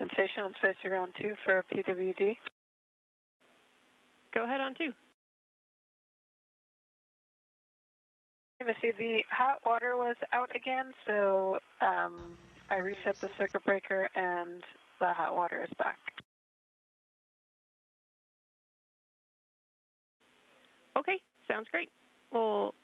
Houston Station on Space Ground 2 for PWD. Go ahead on 2. Let's see, the hot water was out again, so I reset the circuit breaker and the hot water is back. Okay, sounds great. Well,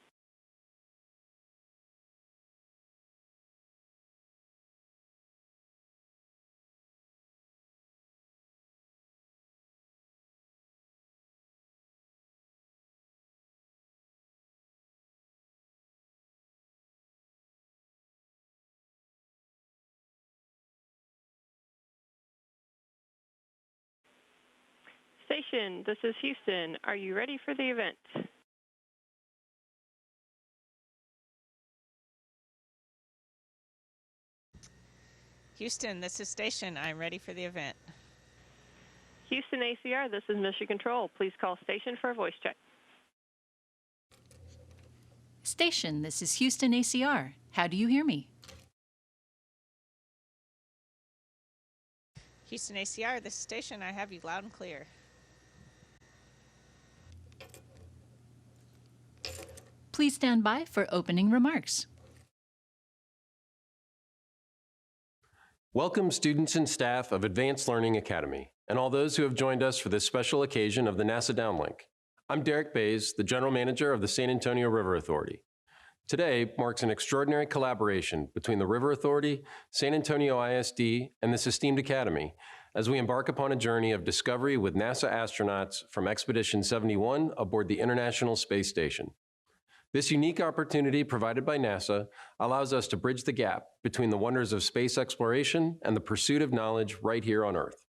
Station, this is Houston. Are you ready for the event? Houston, this is Station. I'm ready for the event. Houston ACR, this is Mission Control. Please call Station for a voice check. Station, this is Houston ACR. How do you hear me? Houston ACR, this is Station. I have you loud and clear. Please stand by for opening remarks. Welcome students and staff of Advanced Learning Academy, and all those who have joined us for this special occasion of the NASA Downlink. I'm Derek Paves, the General Manager of the San Antonio River Authority. Today marks an extraordinary collaboration between the River Authority, San Antonio ISD, and this esteemed academy as we embark upon a journey of discovery with NASA astronauts from Expedition 71 aboard the International Space Station. This unique opportunity provided by NASA allows us to bridge the gap between the wonders of space exploration and the pursuit of knowledge right here on Earth.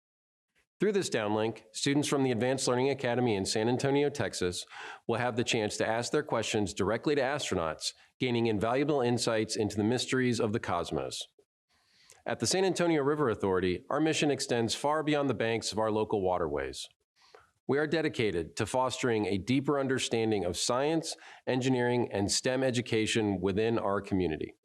Through this downlink, students from the Advanced Learning Academy in San Antonio, Texas, will have the chance to ask their questions directly to astronauts, gaining invaluable insights into the mysteries of the cosmos. At the San Antonio River Authority, our mission extends far beyond the banks of our local waterways. We are dedicated to fostering a deeper understanding of science, engineering, and STEM education within our community.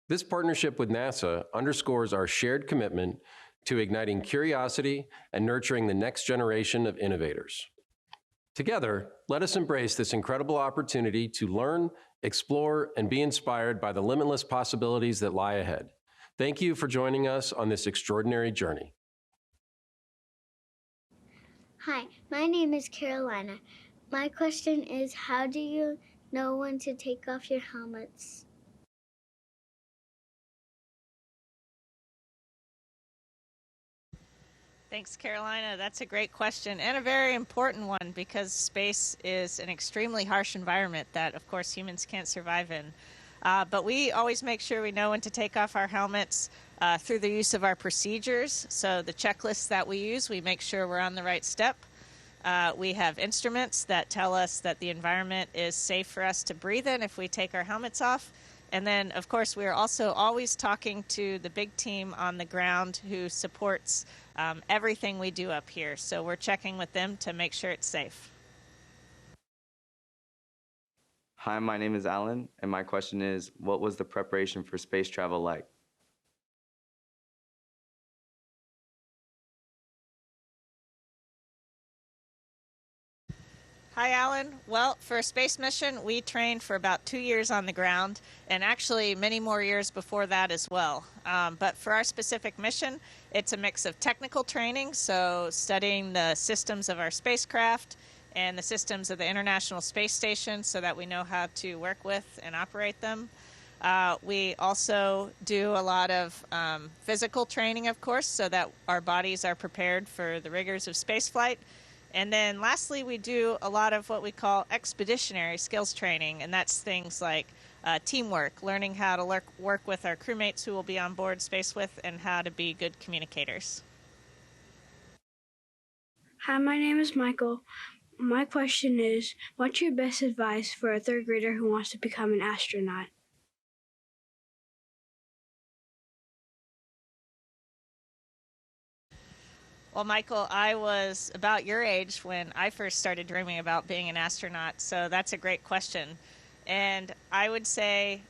This partnership with NASA underscores our shared commitment to igniting curiosity and nurturing the next generation of innovators. Together, let us embrace this incredible opportunity to learn, explore, and be inspired by the limitless possibilities that lie ahead. Thank you for joining us on this extraordinary journey. Hi, my name is Carolina. My question is, how do you know when to take off your helmets? Thanks, Carolina. That's a great question and a very important one because space is an extremely harsh environment that, of course, humans can't survive in. But we always make sure we know when to take off our helmets through the use of our procedures. So the checklists that we use, we make sure we're on the right step. We have instruments that tell us that the environment is safe for us to breathe in if we take our helmets off. And then, of course, we are also always talking to the big team on the ground who supports everything we do up here. So we're checking with them to make sure it's safe. Hi, my name is Alan, and my question is, what was the preparation for space travel like? Hi, Alan. Well, for a space mission, we trained for about 2 years on the ground, and actually many more years before that as well. But for our specific mission, it's a mix of technical training, so studying the systems of our spacecraft and the systems of the International Space Station so that we know how to work with and operate them. We also do a lot of physical training, of course, so that our bodies are prepared for the rigors of spaceflight. And then lastly, we do a lot of what we call expeditionary skills training, and that's things like teamwork, learning how to work with our crewmates who will be on board space with, and how to be good communicators. Hi, my name is Michael. My question is, what's your best advice for a third grader who wants to become an astronaut? Well, Michael, I was about your age when I first started dreaming about being an astronaut, so that's a great question. And I would say,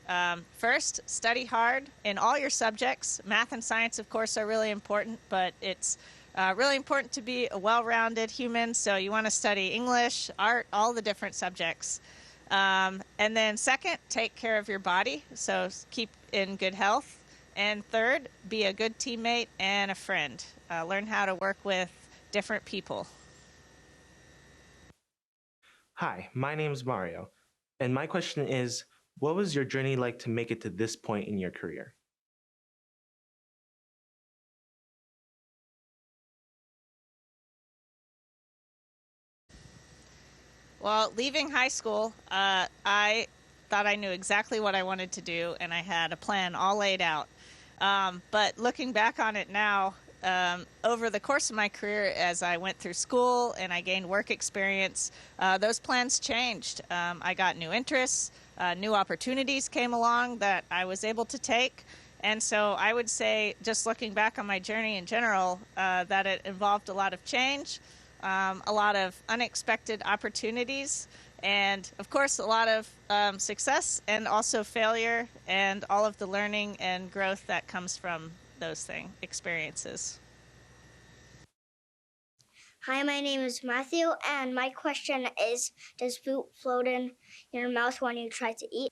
first, study hard in all your subjects. Math and science, of course, are really important, but it's really important to be a well-rounded human. So you want to study English, art, all the different subjects. And then second, take care of your body. So keep in good health. And third, be a good teammate and a friend. Learn how to work with different people. Hi, my name is Mario, and my question is, what was your journey like to make it to this point in your career? Well, leaving high school, I thought I knew exactly what I wanted to do, and I had a plan all laid out. But looking back on it now, over the course of my career, as I went through school and I gained work experience, those plans changed. I got new interests, new opportunities came along that I was able to take. And so I would say, just looking back on my journey in general, that it involved a lot of change, a lot of unexpected opportunities, and of course a lot of success and also failure and all of the learning and growth that comes from those experiences. Hi, my name is Matthew, and my question is, does food float in your mouth when you try to eat?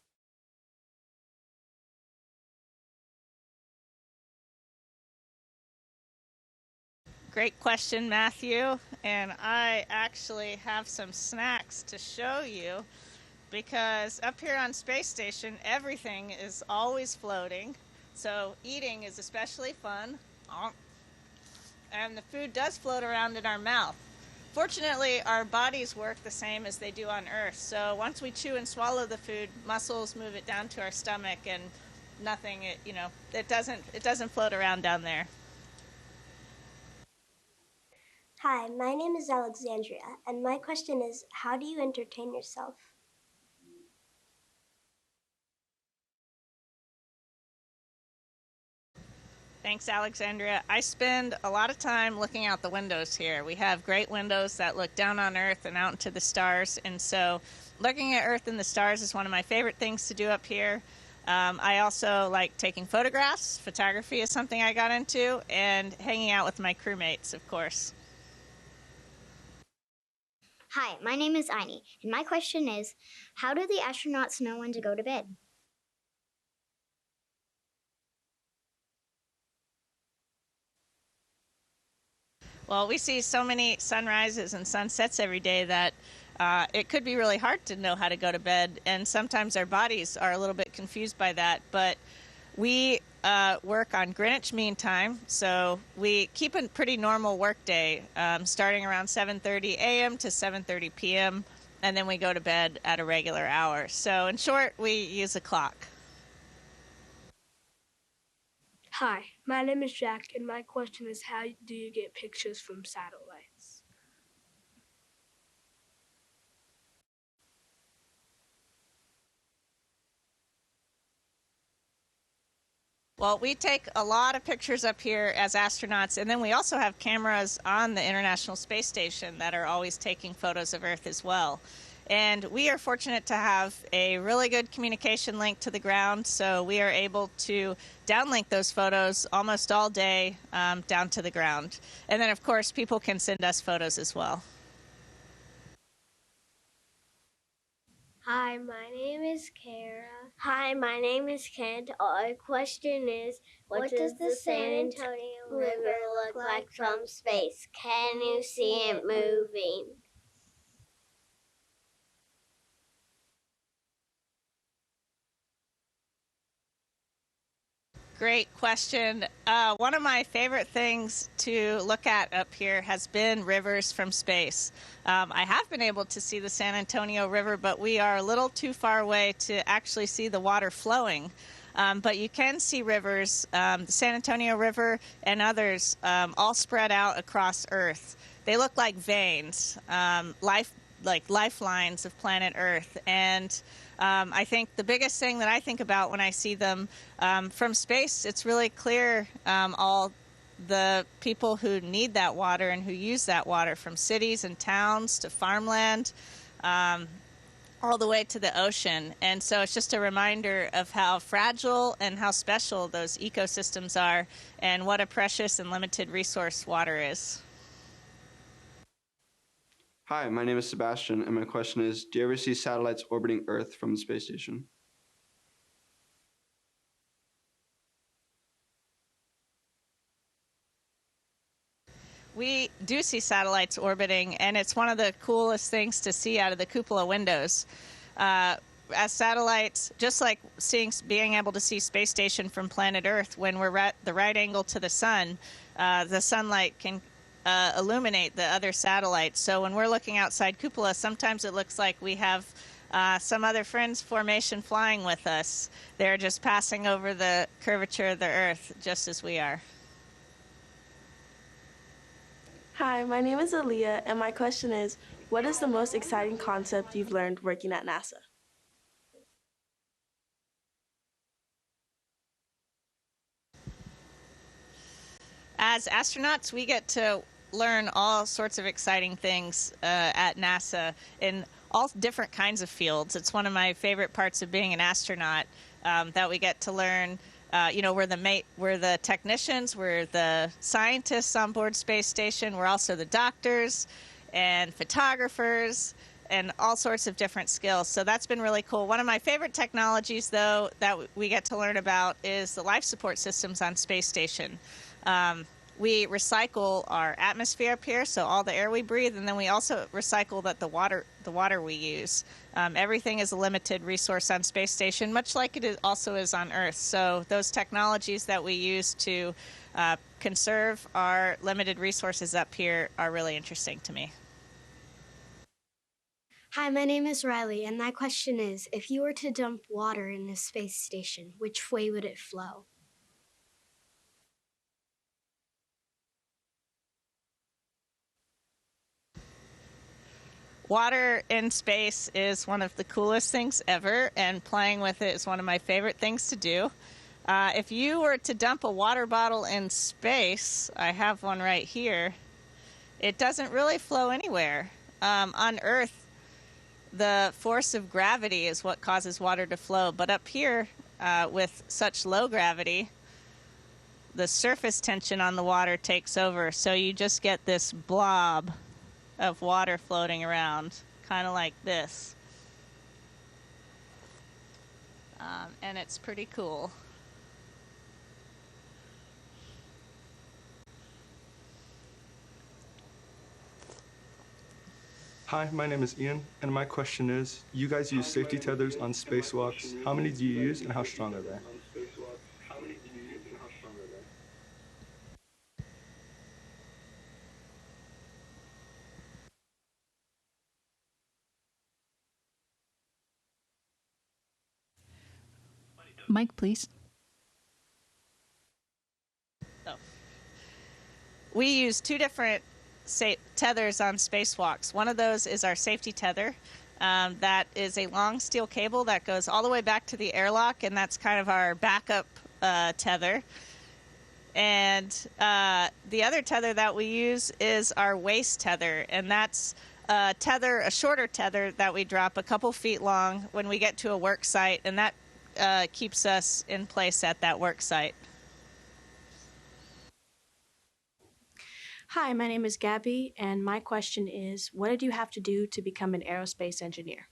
Great question, Matthew. And I actually have some snacks to show you, because up here on Space Station, everything is always floating. So eating is especially fun. And the food does float around in our mouth. Fortunately, our bodies work the same as they do on Earth. So once we chew and swallow the food, muscles move it down to our stomach, and nothing, it doesn't float around down there. Hi, my name is Alexandria, and my question is, how do you entertain yourself? Thanks, Alexandria. I spend a lot of time looking out the windows here. We have great windows that look down on Earth and out into the stars, and so looking at Earth and the stars is one of my favorite things to do up here. I also like taking photographs. Photography is something I got into, and hanging out with my crewmates, of course. Hi, my name is Aini, and my question is, how do the astronauts know when to go to bed? Well, we see so many sunrises and sunsets every day that it could be really hard to know how to go to bed, and sometimes our bodies are a little bit confused by that. But we work on Greenwich Mean Time, so we keep a pretty normal work day, starting around 7:30 a.m. to 7:30 p.m., and then we go to bed at a regular hour. So in short, we use a clock. Hi, my name is Jack, and my question is, how do you get pictures from satellites? Well, we take a lot of pictures up here as astronauts, and then we also have cameras on the International Space Station that are always taking photos of Earth as well. And we are fortunate to have a really good communication link to the ground, so we are able to downlink those photos almost all day down to the ground. And then, of course, people can send us photos as well. Hi, my name is Kara. Hi, my name is Kent. Our question is, what does the San Antonio River look like from space? Can you see it moving? Great question. One of my favorite things to look at up here has been rivers from space. I have been able to see the San Antonio River, but we are a little too far away to actually see the water flowing. But you can see rivers, the San Antonio River and others, all spread out across Earth. They look like veins, like lifelines of planet Earth. And I think the biggest thing that I think about when I see them from space, it's really clear all the people who need that water and who use that water, from cities and towns to farmland. all the way to the ocean. And so it's just a reminder of how fragile and how special those ecosystems are and what a precious and limited resource water is. Hi, my name is Sebastian, and my question is, do you ever see satellites orbiting Earth from the space station? We do see satellites orbiting, and it's one of the coolest things to see out of the cupola windows. As satellites, just like being able to see space station from planet Earth, when we're at the right angle to the sunlight can illuminate the other satellites. So when we're looking outside cupola, sometimes it looks like we have some other friends formation flying with us. They're just passing over the curvature of the Earth, just as we are. Hi, my name is Aaliyah, and my question is, what is the most exciting concept you've learned working at NASA? As astronauts, we get to learn all sorts of exciting things at NASA in all different kinds of fields. It's one of my favorite parts of being an astronaut, that we get to learn. We're the technicians, we're the scientists on board space station. We're also the doctors and photographers and all sorts of different skills. So that's been really cool. One of my favorite technologies, though, that we get to learn about is the life support systems on space station. We recycle our atmosphere up here, so all the air we breathe, and then we also recycle the water we use. Everything is a limited resource on space station, much like it also is on Earth. So those technologies that we use to conserve our limited resources up here are really interesting to me. Hi, my name is Riley, and my question is, if you were to dump water in a space station, which way would it flow? Water in space is one of the coolest things ever, and playing with it is one of my favorite things to do. If you were to dump a water bottle in space, I have one right here, it doesn't really flow anywhere. On Earth, the force of gravity is what causes water to flow, but up here, with such low gravity, the surface tension on the water takes over, so you just get this blob of water floating around, kind of like this. And it's pretty cool. Hi, my name is Ian, and my question is, you guys use safety tethers on spacewalks. How many do you use, and how strong are they? Mike, please. Oh. We use two different tethers on spacewalks. One of those is our safety tether. That is a long steel cable that goes all the way back to the airlock, and that's kind of our backup tether. And the other tether that we use is our waist tether, and that's a shorter tether that we drop a couple feet long when we get to a work site, and that keeps us in place at that work site. Hi, my name is Gabby, and my question is, what did you have to do to become an aerospace engineer?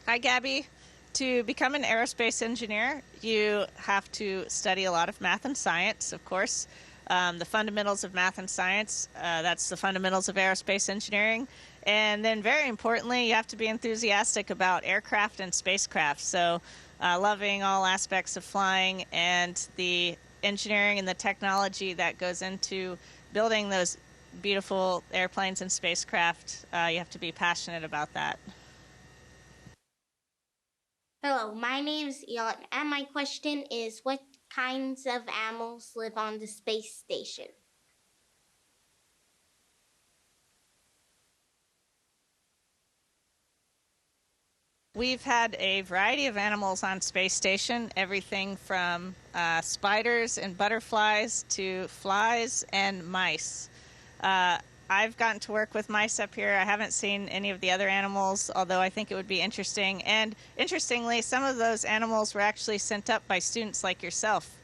Hi, Gabby. To become an aerospace engineer, you have to study a lot of math and science, of course. The fundamentals of math and science, that's the fundamentals of aerospace engineering. And then very importantly, you have to be enthusiastic about aircraft and spacecraft. So loving all aspects of flying and the engineering and the technology that goes into building those beautiful airplanes and spacecraft, you have to be passionate about that. Hello, my name is Elon, and my question is, what kinds of animals live on the space station? We've had a variety of animals on space station, everything from spiders and butterflies to flies and mice. I've gotten to work with mice up here. I haven't seen any of the other animals, although I think it would be interesting. And interestingly, some of those animals were actually sent up by students like yourself.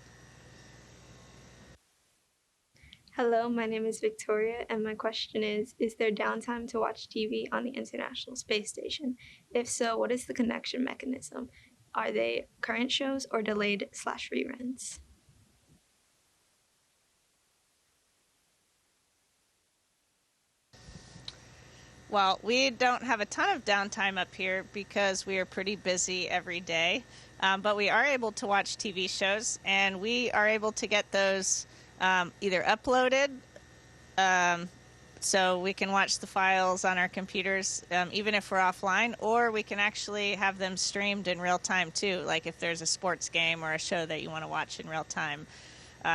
Hello, my name is Victoria, and my question is there downtime to watch TV on the International Space Station? If so, what is the connection mechanism? Are they current shows or delayed/reruns? Well, we don't have a ton of downtime up here because we are pretty busy every day, but we are able to watch TV shows, and we are able to get those either uploaded, so we can watch the files on our computers even if we're offline, or we can actually have them streamed in real time too, like if there's a sports game or a show that you want to watch in real time.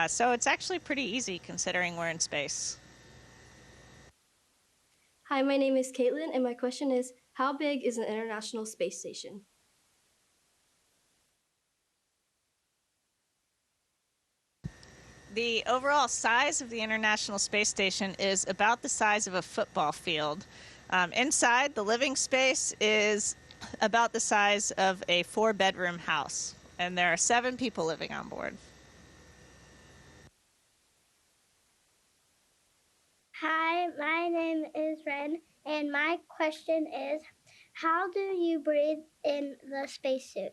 So it's actually pretty easy considering we're in space. Hi, my name is Caitlin, and my question is, how big is an International Space Station? The overall size of the International Space Station is about the size of a football field. Inside, the living space is about the size of a 4-bedroom house, and there are 7 people living on board. Hi, my name is Ren, and my question is, how do you breathe in the spacesuit?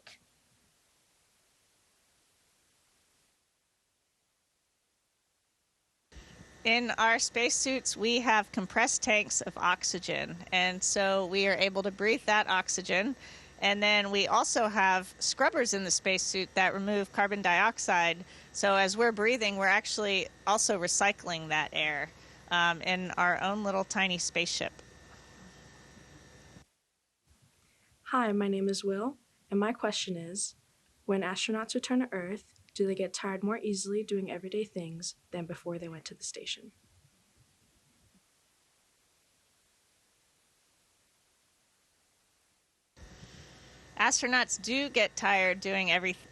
In our spacesuits, we have compressed tanks of oxygen, and so we are able to breathe that oxygen. And then we also have scrubbers in the spacesuit that remove carbon dioxide. So as we're breathing, we're actually also recycling that air in our own little tiny spaceship. Hi, my name is Will, and my question is, when astronauts return to Earth, do they get tired more easily doing everyday things than before they went to the station? Astronauts do get tired doing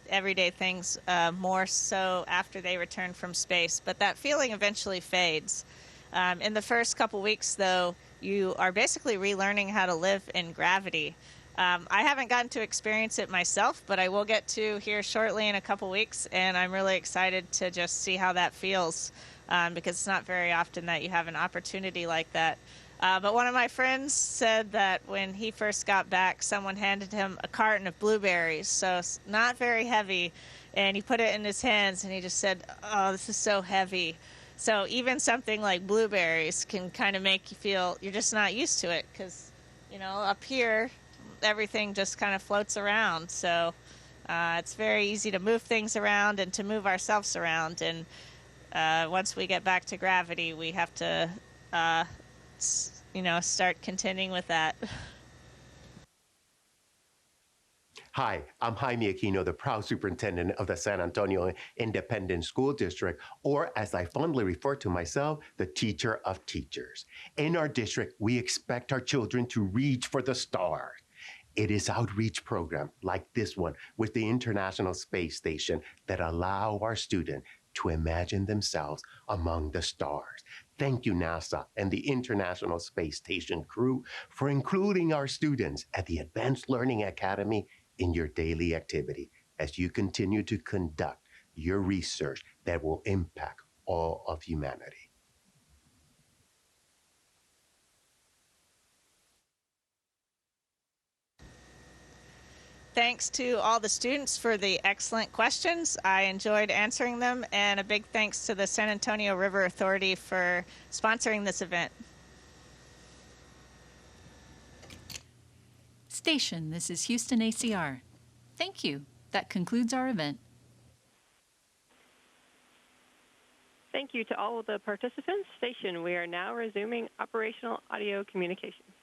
everyday things more so after they return from space, but that feeling eventually fades. In the first couple weeks, though, you are basically relearning how to live in gravity. I haven't gotten to experience it myself, but I will get to here shortly in a couple weeks, and I'm really excited to just see how that feels because it's not very often that you have an opportunity like that. But one of my friends said that when he first got back, someone handed him a carton of blueberries, so it's not very heavy, and he put it in his hands, and he just said, "Oh, this is so heavy." So even something like blueberries can kind of make you feel you're just not used to it because, you know, up here, everything just kind of floats around. So it's very easy to move things around and to move ourselves around. And once we get back to gravity, we have to start contending with that. Hi, I'm Jaime Aquino, the proud superintendent of the San Antonio Independent School District, or as I fondly refer to myself, the teacher of teachers. In our district, we expect our children to reach for the stars. It is outreach programs like this one with the International Space Station that allow our students to imagine themselves among the stars. Thank you, NASA and the International Space Station crew for including our students at the Advanced Learning Academy in your daily activity as you continue to conduct your research that will impact all of humanity. Thanks to all the students for the excellent questions. I enjoyed answering them, and a big thanks to the San Antonio River Authority for sponsoring this event. Station, this is Houston ACR. Thank you. That concludes our event. Thank you to all of the participants. Station, we are now resuming operational audio communications.